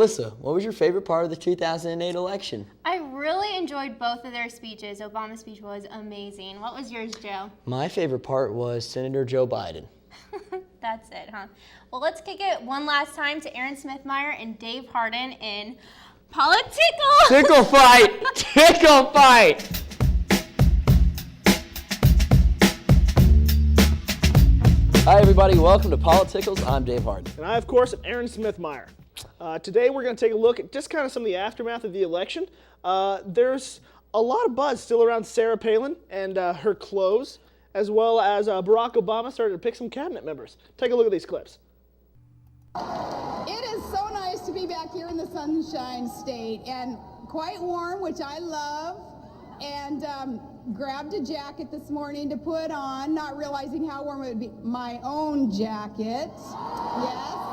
Melissa, what was your favorite part of the 2008 election? I really enjoyed both of their speeches. Obama's speech was amazing. What was yours, Joe? My favorite part was Senator Joe Biden. That's it, huh? Well, let's kick it one last time to Aaron Smithmeyer and Dave Harden in Political. Tickle fight! Tickle fight! Hi, everybody. Welcome to Politicals. I'm Dave Harden. And I, of course, am Aaron Smithmeyer. Today, we're going to take a look at just kind of some of the aftermath of the election. There's a lot of buzz still around Sarah Palin and her clothes, as well as Barack Obama started to pick some cabinet members. Take a look at these clips. It is so nice to be back here in the Sunshine State, and quite warm, which I love, and grabbed a jacket this morning to put on, not realizing how warm it would be. My own jacket, yes.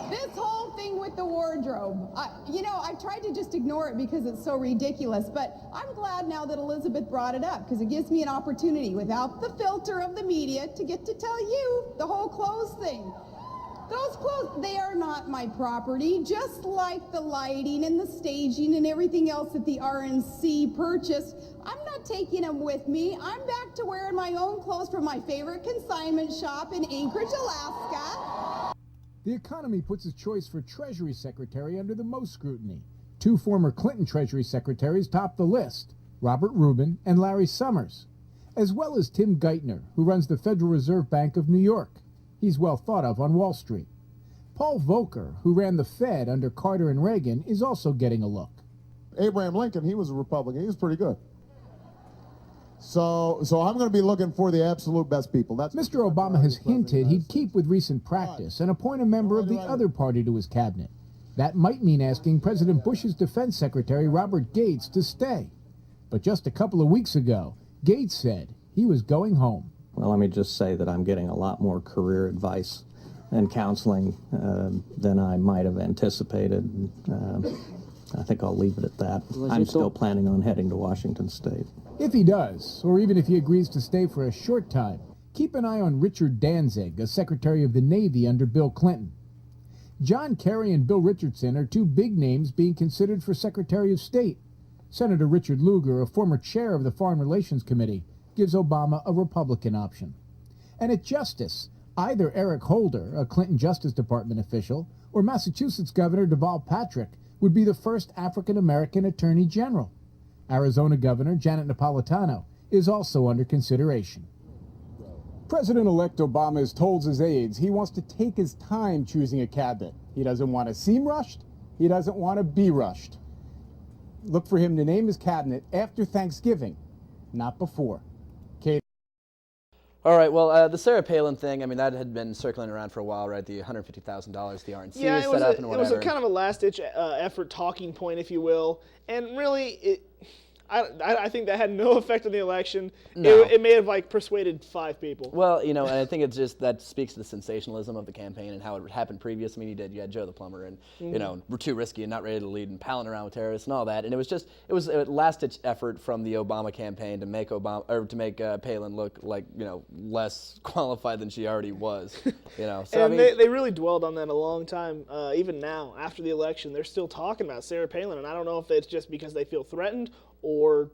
This whole thing with the wardrobe, I've tried to just ignore it because it's so ridiculous, but I'm glad now that Elizabeth brought it up because it gives me an opportunity without the filter of the media to get to tell you the whole clothes thing. Those clothes, they are not my property, just like the lighting and the staging and everything else that the RNC purchased. I'm not taking them with me. I'm back to wearing my own clothes from my favorite consignment shop in Anchorage, Alaska. The economy puts its choice for Treasury Secretary under the most scrutiny. Two former Clinton Treasury Secretaries top the list, Robert Rubin and Larry Summers, as well as Tim Geithner, who runs the Federal Reserve Bank of New York. He's well thought of on Wall Street. Paul Volcker, who ran the Fed under Carter and Reagan, is also getting a look. Abraham Lincoln, he was a Republican. He was pretty good. So I'm going to be looking for the absolute best people. That's Mr. Obama has hinted he'd keep with recent practice and appoint a member of the other party to his cabinet. That might mean asking President Bush's Defense Secretary Robert Gates to stay. But just a couple of weeks ago, Gates said he was going home. Well, let me just say that I'm getting a lot more career advice and counseling than I might have anticipated. I think I'll leave it at that. I'm still planning on heading to Washington State. If he does, or even if he agrees to stay for a short time, keep an eye on Richard Danzig, a Secretary of the Navy under Bill Clinton. John Kerry and Bill Richardson are two big names being considered for Secretary of State. Senator Richard Lugar, a former chair of the Foreign Relations Committee, gives Obama a Republican option. And at Justice, either Eric Holder, a Clinton Justice Department official, or Massachusetts Governor Deval Patrick would be the first African-American Attorney General. Arizona Governor Janet Napolitano is also under consideration. President-elect Obama has told his aides he wants to take his time choosing a cabinet. He doesn't want to seem rushed. He doesn't want to be rushed. Look for him to name his cabinet after Thanksgiving, not before. All right, well, the Sarah Palin thing, I mean, that had been circling around for a while, right? The $150,000 the RNC Yeah, set up and whatever. It was a kind of a last-ditch effort talking point, if you will. And really, I think that had no effect on the election. No. It may have persuaded 5 people. Well, and I think it's just that speaks to the sensationalism of the campaign and how it happened previous. I mean, you had Joe the Plumber and, we're too risky and not ready to lead and palling around with terrorists and all that. And it was a last-ditch effort from the Obama campaign to make Palin look like, less qualified than she already was. So, and they really dwelled on that a long time. Even now, after the election, they're still talking about Sarah Palin. And I don't know if it's just because they feel threatened or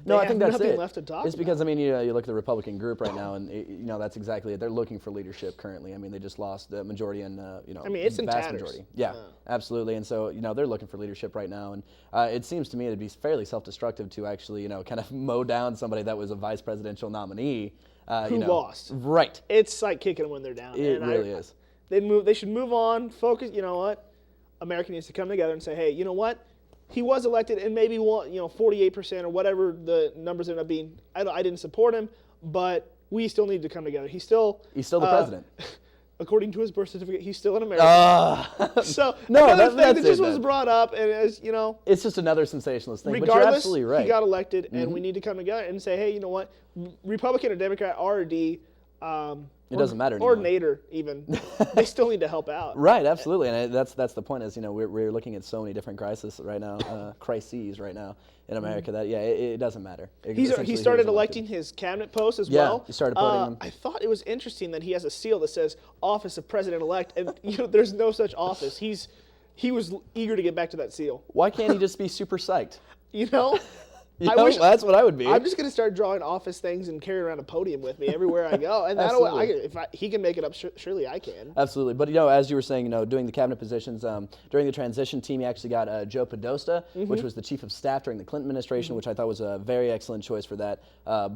I think that's nothing it. left to talk It's because, about. you look at the Republican group right now, and, that's exactly it. They're looking for leadership currently. I mean, they just lost the majority and, it's in vast tatters. majority. Yeah, absolutely. And so, they're looking for leadership right now. And it seems to me to be fairly self-destructive to actually, kind of mow down somebody that was a vice presidential nominee. Who lost. Right. It's like kicking them when they're down. It really is. They should move on, focus. You know what? America needs to come together and say, hey, you know what? He was elected, and maybe 48% or whatever the numbers ended up being. I didn't support him, but we still need to come together. He's still the president. According to his birth certificate, he's still an American. So another thing that just was brought up, and as it's just another sensationalist thing. Regardless, but you're absolutely right. He got elected, and we need to come together and say, hey, you know what? Republican or Democrat, R or D, It doesn't matter Or anymore. Nader, even. They still need to help out. Right, absolutely, and that's the point. Is we're looking at so many different crises right now in America that it doesn't matter. He started electing his cabinet posts as well. Yeah, he started putting them. I thought it was interesting that he has a seal that says "Office of President-elect," and there's no such office. He was eager to get back to that seal. Why can't he just be super psyched? That's what I would be. I'm just gonna start drawing office things and carry around a podium with me everywhere I go, and he can make it up, surely I can. Absolutely, but as you were saying, doing the cabinet positions during the transition team, he actually got Joe Podesta, which was the chief of staff during the Clinton administration, which I thought was a very excellent choice for that.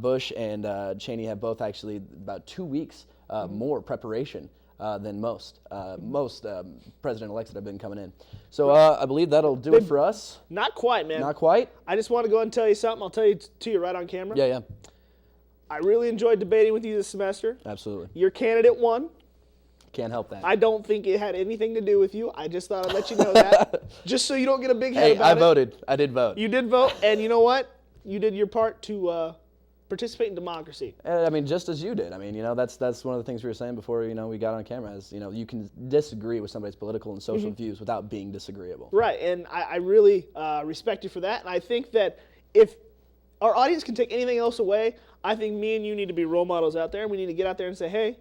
Bush and Cheney have both actually about 2 weeks more preparation than most president-elects that have been coming in. So I believe that'll do it for us. Not quite, man. Not quite? I just want to go ahead and tell you something. I'll tell you to you right on camera. Yeah. I really enjoyed debating with you this semester. Absolutely. Your candidate won. Can't help that. I don't think it had anything to do with you. I just thought I'd let you know that. Just so you don't get a big head about it. I voted. I did vote. You did vote, and you know what? You did your part to participate in democracy. I mean, just as you did. I mean, that's one of the things we were saying before, we got on camera is, you can disagree with somebody's political and social views without being disagreeable. Right, and I really respect you for that. And I think that if our audience can take anything else away, I think me and you need to be role models out there, and we need to get out there and say, hey,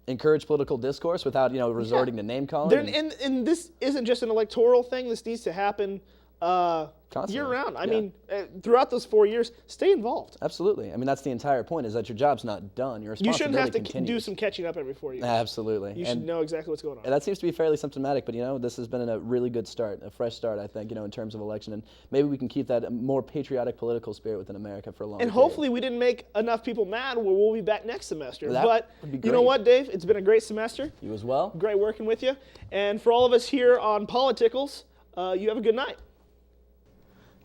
encourage political discourse without, resorting to name calling. And this isn't just an electoral thing. This needs to happen year-round. I mean, throughout those 4 years, stay involved. Absolutely. I mean, that's the entire point, is that your job's not done. Your responsibility You shouldn't have to continues. do some catching up every 4 years. Absolutely. You should know exactly what's going on. And that seems to be fairly symptomatic, but, this has been a really good start, a fresh start, I think, in terms of election. And maybe we can keep that more patriotic political spirit within America for a long time. And hopefully we didn't make enough people mad where we'll be back next semester. That would be great. You know what, Dave? It's been a great semester. You as well. Great working with you. And for all of us here on Politicals, you have a good night.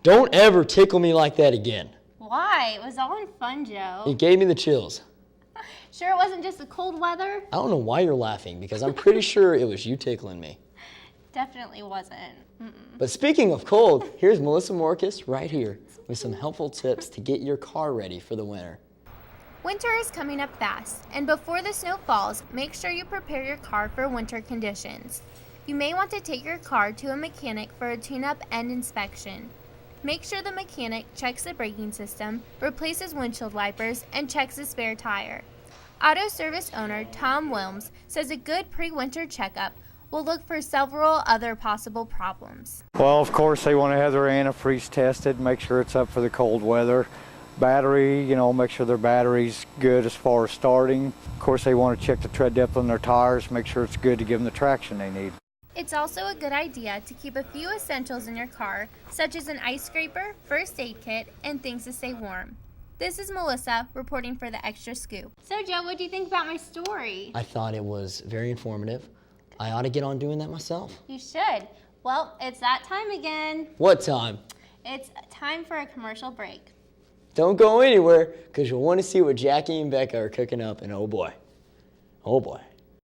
Don't ever tickle me like that again. Why? It was all in fun, Joe. It gave me the chills. Sure it wasn't just the cold weather? I don't know why you're laughing, because I'm pretty sure it was you tickling me. Definitely wasn't. But speaking of cold, here's Melissa Morcus right here with some helpful tips to get your car ready for the winter. Winter is coming up fast, and before the snow falls, make sure you prepare your car for winter conditions. You may want to take your car to a mechanic for a tune-up and inspection. Make sure the mechanic checks the braking system, replaces windshield wipers, and checks the spare tire. Auto service owner Tom Wilms says a good pre-winter checkup will look for several other possible problems. Well, of course, they want to have their antifreeze tested, make sure it's up for the cold weather. Battery, make sure their battery's good as far as starting. Of course, they want to check the tread depth on their tires, make sure it's good to give them the traction they need. It's also a good idea to keep a few essentials in your car, such as an ice scraper, first aid kit, and things to stay warm. This is Melissa reporting for the Xtra Scoop. So Joe, what do you think about my story? I thought it was very informative. I ought to get on doing that myself. You should. Well, it's that time again. What time? It's time for a commercial break. Don't go anywhere, because you'll want to see what Jackie and Becca are cooking up, and oh boy.